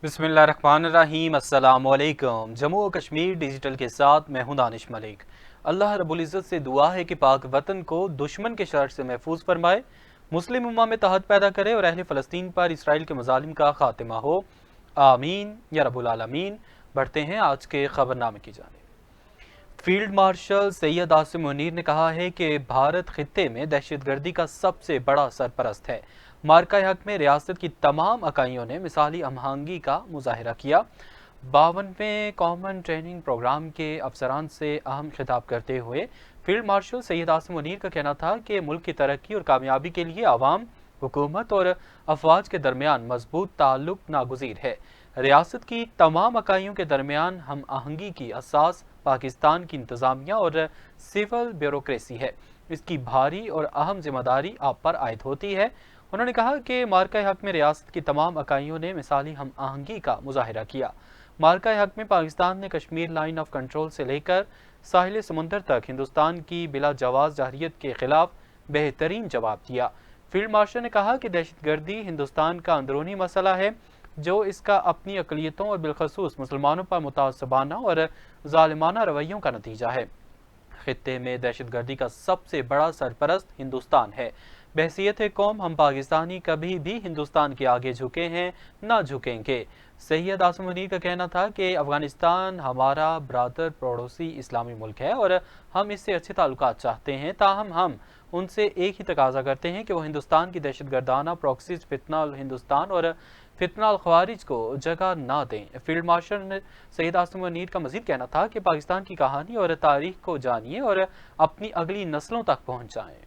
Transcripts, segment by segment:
बिस्मिल्लाहिर्रहमानिर्रहीम। अस्सलाम वालेकुम। जम्मू और कश्मीर डिजिटल के साथ मैं हूं दानिश मलिक। अल्लाह रब्बुल इज़्ज़त से दुआ है कि पाक वतन को दुश्मन के शर से महफूज फरमाए, मुस्लिम उम्मा में तहत पैदा करे और अहले फ़लस्तीन पर इसराइल के मज़ालिम का खात्मा हो। आमीन या रब्बुल आलमीन। बढ़ते हैं आज के खबरनामे की जानिब। फील्ड मार्शल सैयद आसिम मुनीर ने कहा है कि भारत खित्ते में दहशतगर्दी का सबसे बड़ा सरपरस्त है। मार्का हक में रियासत की तमाम इकाइयों ने मिसाली हमआहंगी का मुजाहरा किया। 52वें कॉमन ट्रेनिंग प्रोग्राम के अफसरान से अहम खिताब करते हुए फील्ड मार्शल सैयद आसिम मुनीर का कहना था कि मुल्क की तरक्की और कामयाबी के लिए आवाम, हुकूमत और अफवाज के दरमियान मजबूत ताल्लुक नागुज़ीर है। रियासत की तमाम इकाइयों के दरमियान हम आहंगी की असास पाकिस्तान की इंतज़ामिया और सिविल ब्यूरोक्रेसी है। इसकी भारी और अहम जिम्मेदारी आप पर आयद होती है। उन्होंने कहा कि मार्का हक में रियासत की तमाम इकाइयों ने मिसाली हम आहंगी का मुजाहरा किया। मार्का हक में पाकिस्तान ने कश्मीर लाइन ऑफ कंट्रोल से लेकर साहिल समुंदर तक हिंदुस्तान की बिला जवाज जाहिरियत के खिलाफ बेहतरीन जवाब दिया। फील्ड मार्शल ने कहा कि दहशतगर्दी हिंदुस्तान का अंदरूनी मसला है, जो इसका अपनी अकलियतों और बिलखसूस मुसलमानों पर मुतासबाना और जालिमाना रवैयों का नतीजा है। खित्ते में दहशतगर्दी का सबसे बड़ा सरपरस्त हिंदुस्तान है। बहसीयत कौम हम पाकिस्तानी कभी भी हिंदुस्तान के आगे झुके हैं, ना झुकेंगे। सैयद आसिम मुनीर का कहना था कि अफगानिस्तान हमारा ब्रादर पड़ोसी इस्लामी मुल्क है और हम इससे अच्छे ताल्लुकात चाहते हैं। ताहम हम उनसे एक ही तकाजा करते हैं कि वो हिंदुस्तान की दहशतगर्दाना प्रॉक्सीज फितना हिंदुस्तान और फितना ख्वारिज को जगह ना दें। फील्ड मार्शल ने सैयद आसिम मुनीर का मजीद कहना था कि पाकिस्तान की कहानी और तारीख को जानिए और अपनी अगली नस्लों तक पहुँचाएँ।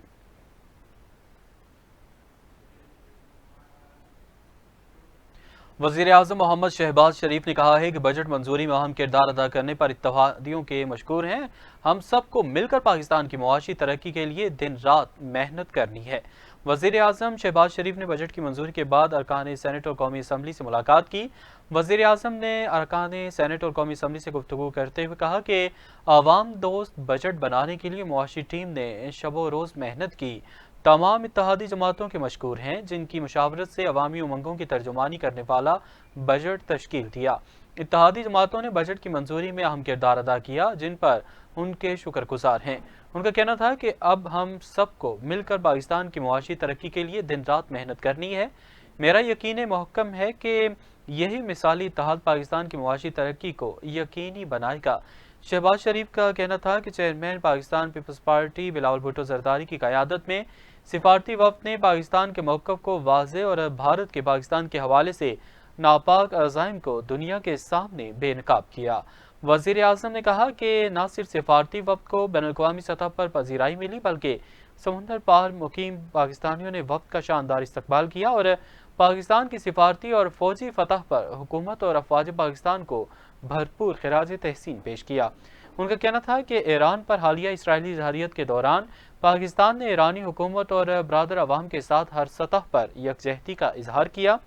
वज़ीर आज़म मोहम्मद शहबाज शरीफ ने कहा है कि बजट मंजूरी में अहम किरदार अदा करने पर इत्तेहादियों के मशकूर हैं। हम सबको मिलकर पाकिस्तान की मुआशी तरक्की के लिए दिन रात मेहनत करनी है। वज़ीर आज़म शहबाज शरीफ ने बजट की मंजूरी के बाद अरकान सेनेट और कौमी असम्बली से मुलाकात की। वज़ीर आज़म ने अरकान सेनेट और कौमी असम्बली से गुफ्तगू करते हुए कहा कि आवाम दोस्त बजट बनाने के लिए मुआशी टीम ने शबो रोज़ मेहनत की। तमाम इत्तेहादी जमातों के मशकूर हैं, जिनकी मुशावरत से अवामी उमंगों की तर्जुमानी करने वाला बजट तश्कील दिया। इत्तेहादी जमातों ने बजट की मंजूरी में अहम किरदार अदा किया, जिन पर उनके शुक्रगुजार हैं। उनका कहना था कि अब हम सबको मिलकर पाकिस्तान की मुआशी तरक्की के लिए दिन रात मेहनत करनी है। मेरा यकीन महकम है कि यही मिसाली इत्तेहाद पाकिस्तान की मुआशी तरक्की को यकीनी बनाएगा। शहबाज शरीफ का कहना था कि चेयरमैन पाकिस्तान पीपल्स पार्टी बिलावल भुट्टो जरदारी की क़यादत में सिफारती वफ़द ने पाकिस्तान के मौक़िफ़ को वाज़ेह और भारत के पाकिस्तान के हवाले से नापाक अज़ाइम को दुनिया के सामने बेनकाब किया। वज़ीर आज़म ने कहा कि न सिर्फ सिफारती वफ़द को बैनुल-अक़वामी सतह पर पजीराई मिली, बल्कि समुंदर पार मुकीम पाकिस्तानियों ने वफ़द का शानदार इस्तकबाल किया और पाकिस्तान की सिफारती और फ़ौजी फतह पर हुकूमत और अफवाज पाकिस्तान को भरपूर खिराज तहसीन पेश किया। उनका कहना था कि ईरान पर हालिया इसराइली जाहिरियत के दौरान पाकिस्तान ने ईरानी हुकूमत और ब्रादर अवाम के साथ हर सतह पर यकजहती का इजहार किया।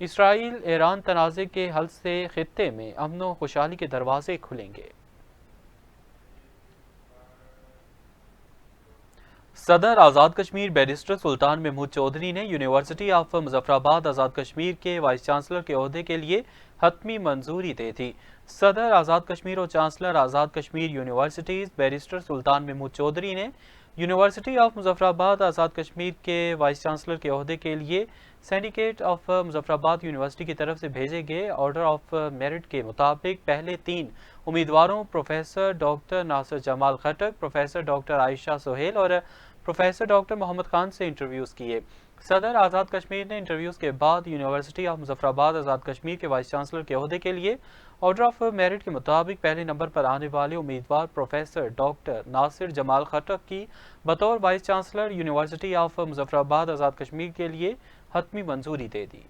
इसराइल ईरान तनाज़े के हल से खित्ते में अमन व खुशहाली के दरवाजे खुलेंगे। सदर आज़ाद कश्मीर बैरिस्टर सुल्तान महमूद चौधरी ने यूनिवर्सिटी ऑफ मुजफ्फराबाद आज़ाद कश्मीर के वाइस चांसलर के ओहदे के लिए हतमी मंजूरी दे दी। सदर आज़ाद कश्मीर और chancellor Azad Kashmir universities barrister सुल्तान महमूद चौधरी ने यूनिवर्सिटी ऑफ मुजफ्फराबाद आज़ाद कश्मीर के वाइस चांसलर के ओहदे के लिए सिंडिकेट ऑफ मुजफ्फराबाद यूनिवर्सिटी की तरफ से भेजे गए ऑर्डर ऑफ मेरिट के मुताबिक पहले 3 उम्मीदवारों प्रोफेसर डॉक्टर नासिर जमाल खटक, प्रोफेसर डॉक्टर आयशा सोहेल और प्रोफेसर डॉक्टर मोहम्मद खान से इंटरव्यूज़ किए। सदर आज़ाद कश्मीर ने इंटरव्यूज़ के बाद यूनिवर्सिटी ऑफ मुजफ्फराबाद आज़ाद कश्मीर के वाइस चांसलर के ओहदे के लिए ऑर्डर ऑफ मेरिट के मुताबिक पहले नंबर पर आने वाले उम्मीदवार प्रोफेसर डॉक्टर नासिर जमाल खटक की बतौर vice chancellor university of Muzaffarabad Azad Kashmir के लिए हतमी मंजूरी दे दी।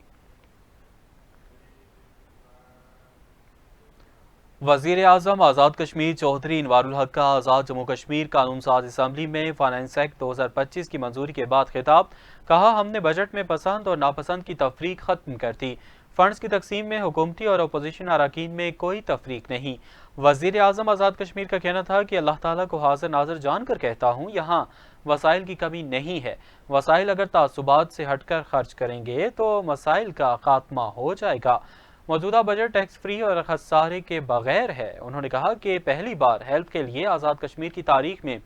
वज़ीर आज़म आज़ाद कश्मीर चौधरी इनवारुल हक का आज़ाद जम्मू कश्मीर कानून साज असम्बली में फाइनेंस एक्ट 2025 की मंजूरी के बाद खिताब। कहा, हमने बजट में पसंद और नापसंद की तफरीक ख़त्म कर दी। फंड्स की तकसीम में हुकूमती और अपोजिशन अरकान में कोई तफरीक नहीं। वज़ीर आज़म आज़ाद कश्मीर का कहना था कि अल्लाह ताला को हाज़िर नाज़िर जानकर कहता हूँ, यहाँ वसाइल की कमी नहीं है। वसाइल अगर तासुबात से हटकर खर्च करेंगे तो मसाइल का खात्मा हो जाएगा। मौजूदा बजट टैक्स फ्री और खसारे के बगैर है। उन्होंने कहा कि पहली बार हेल्थ के लिए आज़ाद कश्मीर की तारीख में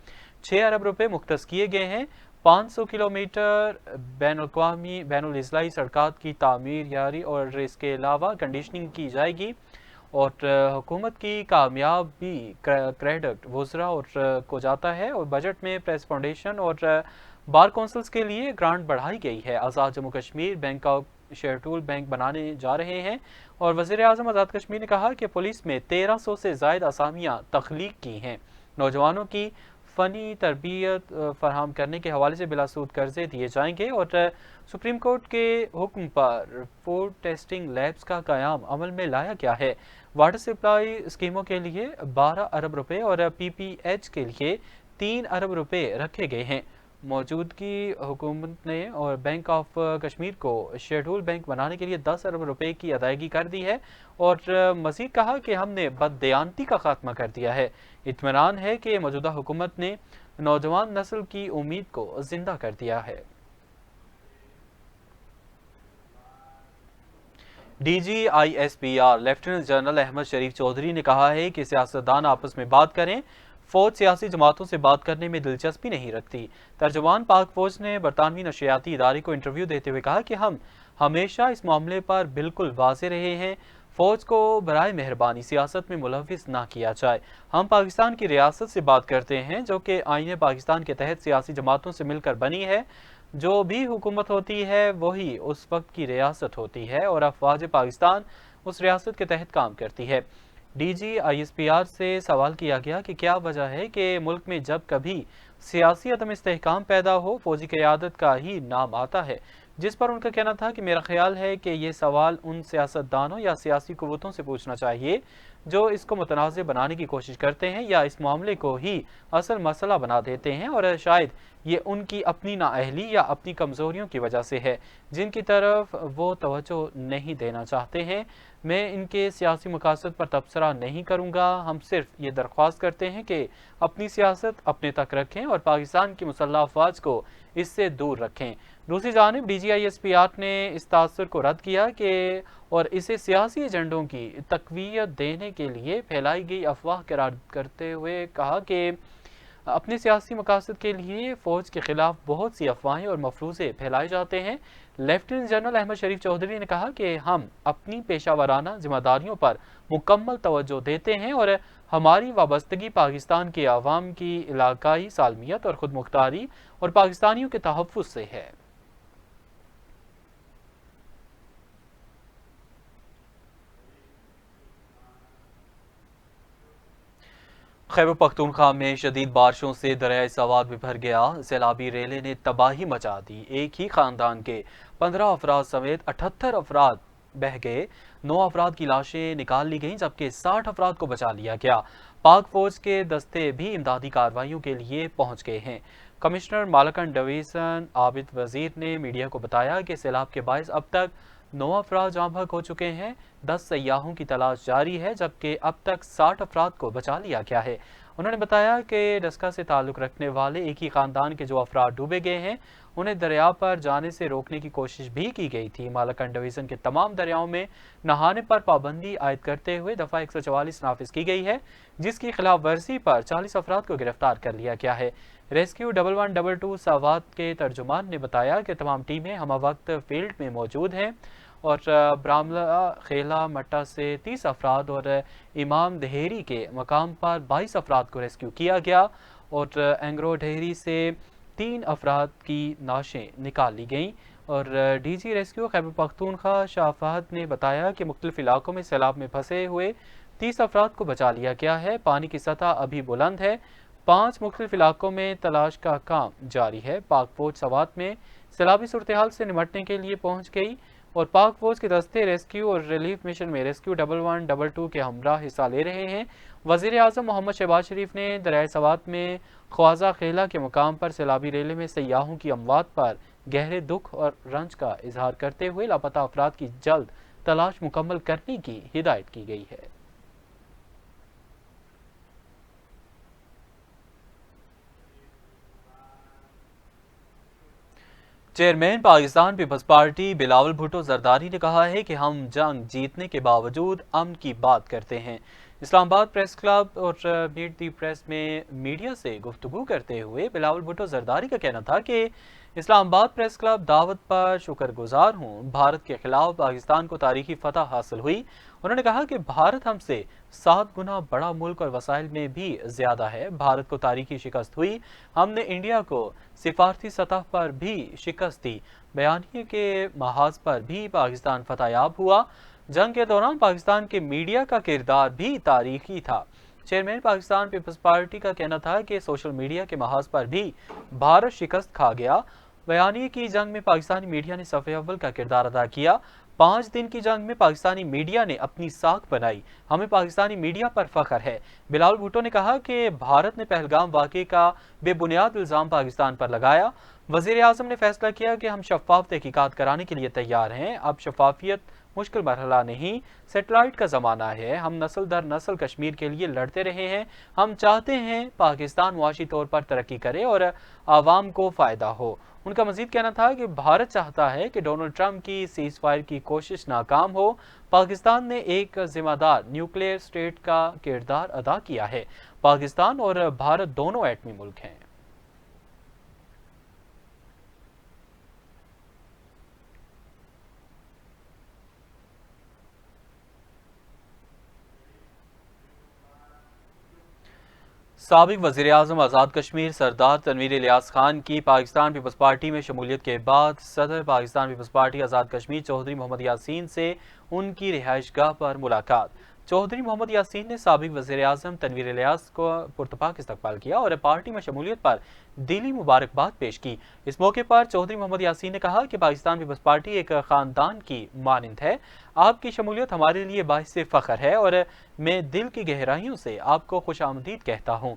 6 अरब रुपए मुख्तस किए गए हैं। 500 किलोमीटर बैनुल इज़लाई सड़कात की तामीर यारी और इसके अलावा कंडीशनिंग की जाएगी। और हुकूमत की कामयाबी क्रेडिट वज़रा और को जाता है। और बजट में प्रेस फाउंडेशन और बार कौंसल्स के लिए ग्रांट बढ़ाई गई है। आज़ाद जम्मू कश्मीर बैंक का शेड्यूल बैंक बनाने जा रहे हैं। और वज़ीर आज़म आज़ाद कश्मीर ने कहा कि पुलिस में 1300 से ज़ायद असामियाँ तख्लीक की हैं। नौजवानों की फ़नी तरबियत फराहम करने के हवाले से बिलासूद कर्जे दिए जाएंगे। और सुप्रीम कोर्ट के हुक्म पर फूड टेस्टिंग लैब्स का क़याम अमल में लाया गया है। वाटर सप्लाई स्कीमों के लिए 12 अरब रुपए और PPH के लिए 3 अरब रुपए रखे गए हैं। मौजूदगी हुकूमत ने और बैंक ऑफ कश्मीर को शेड्यूल बैंक बनाने के लिए 10 अरब रुपए की अदायगी कर दी है। और मज़ीद कहा कि हमने बददियानती का खात्मा कर दिया है। इत्मीनान है कि मौजूदा हुकूमत ने नौजवान नस्ल की उम्मीद को जिंदा कर दिया है। DGISPR लेफ्टिनेंट जनरल अहमद शरीफ चौधरी ने कहा है कि सियासतदान आपस में बात करें, फौज सियासी जमातों से बात करने में दिलचस्पी नहीं रखती। तर्जुमान पाक फौज ने बरतानवी नशरियाती इदारे को इंटरव्यू देते हुए कहा कि हम हमेशा इस मामले पर बिल्कुल वाज़ेह रहे हैं। फौज को बराए मेहरबानी सियासत में मुलविस ना किया जाए। हम पाकिस्तान की रियासत से बात करते हैं जो कि आईने पाकिस्तान के तहत सियासी जमातों से मिलकर बनी है। जो भी हुकूमत होती है वही उस वक्त की रियासत होती है और अफवाज पाकिस्तान उस रियासत के तहत काम करती है। DGISPR से सवाल किया गया कि क्या वजह है कि मुल्क में जब कभी सियासी अदम इस्तेहकाम पैदा हो फौजी क़यादत का ही नाम आता है। जिस पर उनका कहना था कि मेरा ख्याल है कि ये सवाल उन सियासतदानों या सियासी कुव्वतों से पूछना चाहिए जो इसको मुतनाज़ बनाने की कोशिश करते हैं या इस मामले को ही असल मसला बना देते हैं। और शायद ये उनकी अपनी नाअहली या अपनी कमज़ोरियों की वजह से है जिनकी तरफ वो तवज्जो नहीं देना चाहते हैं। मैं इनके सियासी मकासद पर तबसरा नहीं करूँगा। हम सिर्फ ये दरख्वास्त करते हैं कि अपनी सियासत अपने तक रखें और पाकिस्तान की मुसल्लह अफवाज को इससे दूर रखें। दूसरी जानिब DGISPR ने इस तासर को रद्द किया कि और इसे सियासी एजेंडों की तक़वियत देने के लिए फैलाई गई अफवाह करार करते हुए कहा कि अपने सियासी मकासद के लिए फ़ौज के खिलाफ बहुत सी अफवाहें और मफरूज़े फैलाए जाते हैं। लेफ्टिनेंट जनरल अहमद शरीफ चौधरी ने कहा कि हम अपनी पेशा वाराना जिम्मेदारियों पर मुकम्मल तवज्जो देते हैं और हमारी वाबस्तगी पाकिस्तान के अवाम की इलाकाई सालमियत और ख़ुद मुख्तारी और पाकिस्तानियों के तहफ़्फ़ुज़ से है। खैबर पख्तूनख्वा में शदीद बारिशों से दरियाए सवात भी भर गया। सैलाबी रेले ने तबाही मचा दी। एक ही खानदान के 15 अफराद समेत 78 अफराद बह गए। 9 अफराद की लाशें निकाल ली गईं जबकि 60 अफराद को बचा लिया गया। पाक फौज के दस्ते भी इमदादी कार्रवाइयों के लिए पहुंच गए हैं। कमिश्नर मालाकंड डिवीज़न आबिद वजीर ने मीडिया को बताया कि सैलाब के बायस अब तक 9 अफराद जाँ बहक हो चुके हैं। 10 सयाहों की तलाश जारी है जबकि अब तक 60 अफराद को बचा लिया गया है। उन्होंने बताया कि डस्का से ताल्लुक़ रखने वाले एक ही ख़ानदान के जो अफराद डूबे गए हैं उन्हें दरिया पर जाने से रोकने की कोशिश भी की गई थी। मालाकंड डिवीज़न के तमाम दरियाओं में नहाने पर पाबंदी आयद करते हुए दफ़ा 144 नाफिज की गई है जिसकी खिलाफ वर्जी पर 40 अफराद को गिरफ्तार कर लिया गया है। रेस्क्यू 1112 सावात के तर्जुमान ने बताया कि तमाम टीमें हम वक्त फील्ड में मौजूद हैं और ब्रामला खेला मट्टा से 30 अफराद और इमाम दहेरी के मकाम पर 22 अफराद को रेस्क्यू किया गया और एंग्रो ढेरी से 3 अफराद की नाशें निकाल ली गईं। और DG रेस्क्यू खैबर पख्तूनख्वा शाह फहद ने बताया कि मुख्तलिफ इलाकों में सैलाब में फंसे हुए 30 अफराद को बचा लिया गया है। पानी की सतह अभी बुलंद है। 5 मुख्तलिफ इलाकों में तलाश का काम जारी है। पाक फौज सवात में सैलाबी सूरत हाल से निमटने के लिए पहुंच गई और पाक फौज के दस्ते रेस्क्यू और रिलीफ मिशन में रेस्क्यू 1112 के हमरा हिस्सा ले रहे हैं। वज़ीर आज़म मोहम्मद शहबाज शरीफ ने दरियाए सवात में ख्वाजा खेला के मुकाम पर सैलाबी रेले में सयाहों की अमवात पर गहरे दुख और रंज का इजहार करते हुए लापता अफराद की जल्द तलाश मुकम्मल करने की हिदायत की गई है। چیئرمین پاکستان پیپلز پارٹی بلاول بھٹو زرداری نے کہا ہے کہ ہم جنگ جیتنے کے باوجود امن کی بات کرتے ہیں۔ اسلام آباد پریس کلب اور میٹ دی پریس میں میڈیا سے گفتگو کرتے ہوئے بلاول بھٹو زرداری کا کہنا تھا کہ اسلام آباد پریس کلب دعوت پر شکر گزار ہوں۔ بھارت کے خلاف پاکستان کو تاریخی فتح حاصل ہوئی۔ انہوں نے کہا کہ بھارت ہم سے 7 گنا بڑا ملک اور وسائل میں بھی زیادہ ہے۔ بھارت کو تاریخی شکست ہوئی، ہم نے انڈیا کو سفارتی سطح پر بھی شکست دی، بیانیے کے محاذ پر بھی پاکستان فتح یاب ہوا۔ جنگ کے دوران پاکستان کے میڈیا کا کردار بھی تاریخی تھا۔ چیئرمین پاکستان پیپلز پارٹی کا کہنا تھا کہ سوشل میڈیا کے محاذ پر بھی بھارت شکست کھا گیا۔ بیانیے کی جنگ میں پاکستانی میڈیا نے صف اول کا کردار ادا کیا۔ 5 دن کی جنگ میں پاکستانی میڈیا نے اپنی ساکھ بنائی، ہمیں پاکستانی میڈیا پر فخر ہے۔ بلاول بھٹو نے کہا کہ بھارت نے پہلگام واقعے کا بے بنیاد الزام پاکستان پر لگایا۔ وزیر اعظم نے فیصلہ کیا کہ ہم شفاف تحقیقات کرانے کے لیے تیار ہیں۔ اب شفافیت مشکل مرحلہ نہیں، سیٹلائٹ کا زمانہ ہے۔ ہم نسل در نسل کشمیر کے لیے لڑتے رہے ہیں۔ ہم چاہتے ہیں پاکستان معاشی طور پر ترقی کرے اور عوام کو فائدہ ہو۔ ان کا مزید کہنا تھا کہ بھارت چاہتا ہے کہ ڈونلڈ ٹرمپ کی سیز فائر کی کوشش ناکام ہو۔ پاکستان نے ایک ذمہ دار نیوکلیئر اسٹیٹ کا کردار ادا کیا ہے۔ پاکستان اور بھارت دونوں ایٹمی ملک ہیں۔ سابق وزیر اعظم آزاد کشمیر سردار تنویر الیاس خان کی پاکستان پیپلز پارٹی میں شمولیت کے بعد صدر پاکستان پیپلز پارٹی آزاد کشمیر چودھری محمد یاسین سے ان کی رہائش گاہ پر ملاقات۔ چودھری محمد یاسین نے سابق وزیر اعظم تنویر الیاس کو پرتپاک استقبال کیا اور پارٹی میں شمولیت پر دلی مبارکباد پیش کی۔ اس موقع پر چودھری محمد یاسین نے کہا کہ پاکستان پیپلز پارٹی ایک خاندان کی مانند ہے۔ آپ کی شمولیت ہمارے لیے باعث فخر ہے اور میں دل کی گہرائیوں سے آپ کو خوش آمدید کہتا ہوں۔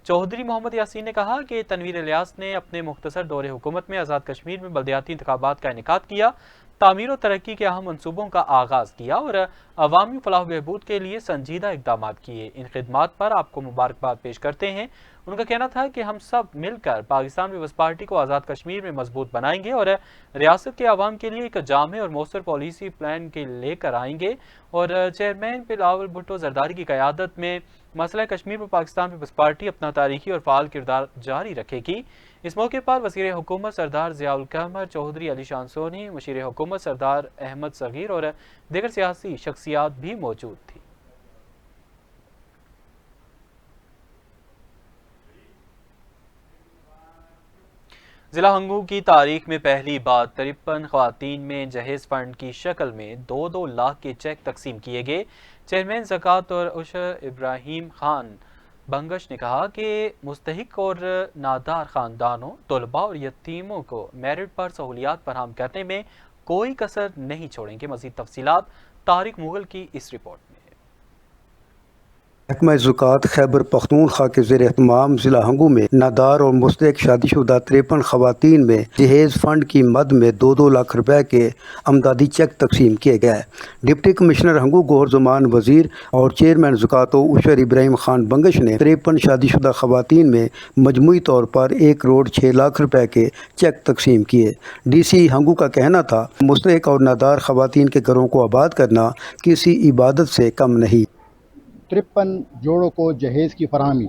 چودھری محمد یاسین نے کہا کہ تنویر الیاس نے اپنے مختصر دور حکومت میں آزاد کشمیر میں بلدیاتی انتخابات کا انعقاد کیا، تعمیر و ترقی کے اہم منصوبوں کا آغاز کیا اور عوامی فلاح و بہبود کے لیے سنجیدہ اقدامات کیے۔ ان خدمات پر آپ کو مبارکباد پیش کرتے ہیں۔ ان کا کہنا تھا کہ ہم سب مل کر پاکستان پیپلز پارٹی کو آزاد کشمیر میں مضبوط بنائیں گے اور ریاست کے عوام کے لیے ایک جامع اور مؤثر پالیسی پلان کے لے کر آئیں گے۔ اور چیئرمین بلاول بھٹو زرداری کی قیادت میں مسئلہ کشمیر پر پاکستان پیپلز پارٹی اپنا تاریخی اور فعال کردار جاری رکھے گی۔ اس موقع پر وزیر حکومت سردار ضیاء القمر چودھری علی شان سونی، مشیر حکومت سردار احمد صغیر اور دیگر سیاسی شخصیات بھی موجود تھیں۔ ضلع ہنگو کی تاریخ میں پہلی بار 53 خواتین میں جہیز فنڈ کی شکل میں 2-2 لاکھ کے چیک تقسیم کیے گئے۔ چیئرمین زکوٰۃ اور عشر ابراہیم خان بنگش نے کہا کہ مستحق اور نادار خاندانوں، طلباء اور یتیموں کو میرٹ پر سہولیات فراہم کرنے میں کوئی کسر نہیں چھوڑیں گے۔ مزید تفصیلات طارق مغل کی اس رپورٹ میں۔ محکمہ زکوٰۃ خیبر پختونخوا کے زیر اہتمام ضلع ہنگو میں نادار اور مستحق شادی شدہ 53 خواتین میں جہیز فنڈ کی مد میں 2-2 لاکھ روپے کے امدادی چیک تقسیم کیے گئے۔ ڈپٹی کمشنر ہنگو گوہر زمان وزیر اور چیئرمین زکوٰۃ عشر ابراہیم خان بنگش نے 53 شادی شدہ خواتین میں مجموعی طور پر 1 کروڑ 6 لاکھ روپے کے چیک تقسیم کیے۔ ڈی سی ہنگو کا کہنا تھا مستحق اور نادار خواتین کے گھروں کو آباد کرنا کسی عبادت سے کم نہیں۔ 53 جوڑوں کو جہیز کی فراہمی،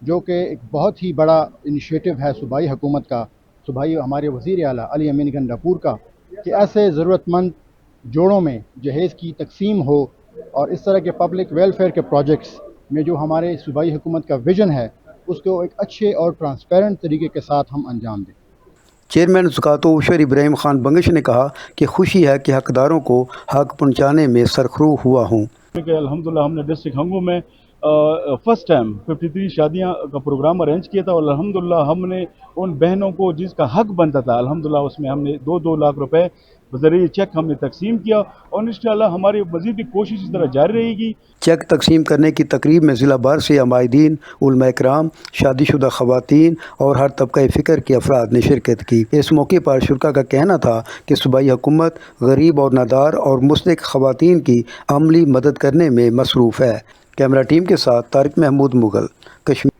جو کہ ایک بہت ہی بڑا انیشیٹو ہے صوبائی حکومت کا، صوبائی ہمارے وزیر اعلیٰ علی امین گنڈاپور کا، کہ ایسے ضرورت مند جوڑوں میں جہیز کی تقسیم ہو اور اس طرح کے پبلک ویلفیئر کے پروجیکٹس میں جو ہمارے صوبائی حکومت کا ویژن ہے اس کو ایک اچھے اور ٹرانسپیرنٹ طریقے کے ساتھ ہم انجام دیں۔ چیئرمین زکوٰۃ عشر ابراہیم خان بنگش نے کہا کہ خوشی ہے کہ حقداروں کو حق پہنچانے میں سرخرو ہوا ہوں۔ کہ الحمدللہ ہم نے ڈسٹرکٹ ہنگو میں فرسٹ ٹائم 53 شادیاں کا پروگرام ارینج کیا تھا اور الحمدللہ ہم نے ان بہنوں کو جس کا حق بنتا تھا الحمدللہ اس میں ہم نے 2-2 لاکھ روپے بذریعہ چیک ہم نے تقسیم کیا اور انشاءاللہ ہماری مزید بھی کوشش اس طرح جاری رہے گی۔ چیک تقسیم کرنے کی تقریب میں ضلع بھر سے عمائدین، علماء کرام، شادی شدہ خواتین اور ہر طبقہ فکر کے افراد نے شرکت کی۔ اس موقع پر شرکاء کا کہنا تھا کہ صوبائی حکومت غریب اور نادار اور مستحق خواتین کی عملی مدد کرنے میں مصروف ہے۔ کیمرہ ٹیم کے ساتھ طارق محمود مغل، کشمیر۔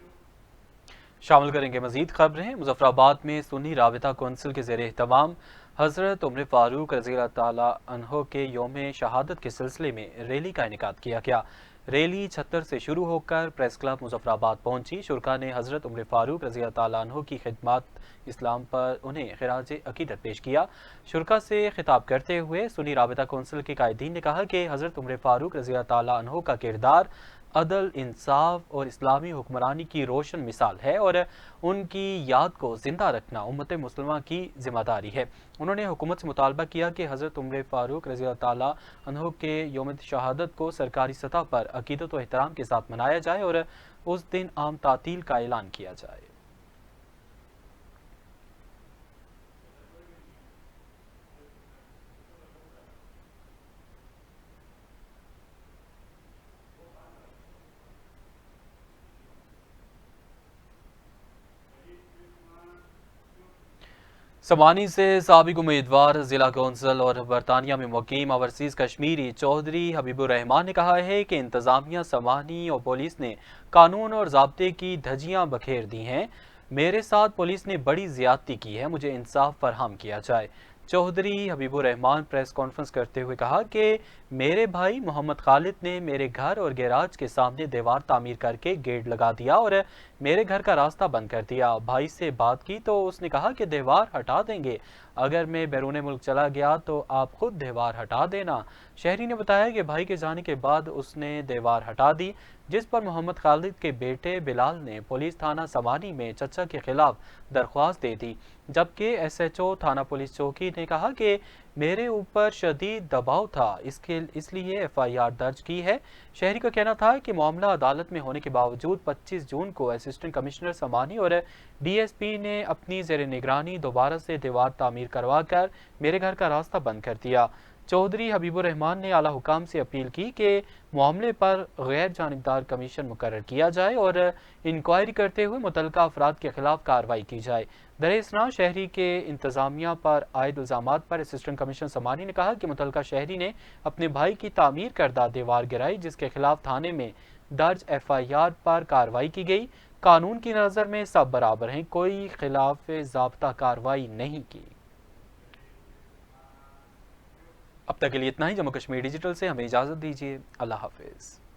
शामिल करेंगे मजीद खबरें। मुजफ्फराबाद में सुन्नी राबिता कौंसिल के ज़ेर एहतमाम हज़रत उमर फारूक रज़ी अल्लाह ताला अन्हो के यौम शहादत के सिलसिले में रैली का इनेकाद किया गया। रैली छत्तर से शुरू होकर प्रेस क्लब मुजफ्फराबाद पहुंची। शुरका ने हज़रत उमर फारूक रज़ी अल्लाह ताला अन्हो की खिदमत इस्लाम पर उन्हें खिराज अकीदत पेश किया। शुरका से खिताब करते हुए सुन्नी राबिता कौंसिल के कायदीन ने कहा कि हज़रत उमर फारूक रज़ी अल्लाह ताला अन्हो का किरदार अदल, इंसाफ और इस्लामी हुक्मरानी की रोशन मिसाल है और उनकी याद को जिंदा रखना उम्मत मुस्लिमा की जिम्मेदारी है। उन्होंने हुकूमत से मुतालबा किया कि हज़रत उमर फारूक रज़ी अल्लाह ताला अन्हो के यौम शहादत को सरकारी सतह पर अकीदत व एहतराम के साथ मनाया जाए और उस दिन आम तातील का ऐलान किया जाए। समानी से साबिक उम्मीदवार जिला कौंसिल और बरतानिया में मुकीम ओवरसीज कश्मीरी चौधरी हबीबुर रहमान ने कहा है कि इंतजामिया, समानी और पुलिस ने कानून और ज़ाब्ते की धज्जियां बखेर दी हैं। मेरे साथ पुलिस ने बड़ी ज्यादती की है, मुझे इंसाफ फरहम किया जाए। चौधरी हबीबुर रहमान प्रेस कॉन्फ्रेंस करते हुए कहा कि मेरे भाई मोहम्मद खालिद ने मेरे घर और गैराज के सामने दीवार तामीर करके गेट लगा दिया और मेरे घर का रास्ता बंद कर दिया। भाई से बात की तो उसने कहा कि दीवार हटा देंगे, अगर मैं बैरून मुल्क चला गया तो आप खुद दीवार हटा देना। शहरी ने बताया कि भाई के जाने के बाद उसने दीवार हटा दी, जिस पर मोहम्मद खालिद के बेटे बिलाल ने पुलिस थाना समानी में चचा के खिलाफ दरख्वास्त दे दी, जबकि SHO थाना पुलिस चौकी ने कहा कि मेरे ऊपर शदीद दबाव था, इसलिए FIR दर्ज की है। शहरी का कहना था कि मामला अदालत में होने के बावजूद 25 जून को असिस्टेंट कमिश्नर समानी और DSP ने अपनी ज़ेर निगरानी दोबारा से दीवार तामीर करवा कर मेरे घर का रास्ता बंद कर दिया। चौधरी हबीबुर रहमान ने आला हुकाम से अपील की कि मामले पर गैर जानिबदार कमीशन मुकर्रर किया जाए और इंक्वायरी करते हुए मुतल्लिका अफराद के खिलाफ कार्रवाई की जाए। दरअसल शहरी के इंतजामिया पर आयद इल्जामात पर असिस्टेंट कमिश्नर समानी ने कहा कि मुतल्लिका शहरी ने अपने भाई की तामीर करदा दीवार गिराई, जिसके खिलाफ थाने में दर्ज FIR पर कार्रवाई की गई। कानून की नज़र में सब बराबर हैं, कोई खिलाफ ज़ाब्ता कार्रवाई नहीं की। अब तक के लिए इतना ही। जम्मू कश्मीर डिजिटल से हमें इजाज़त दीजिए। अल्लाह हाफिज़।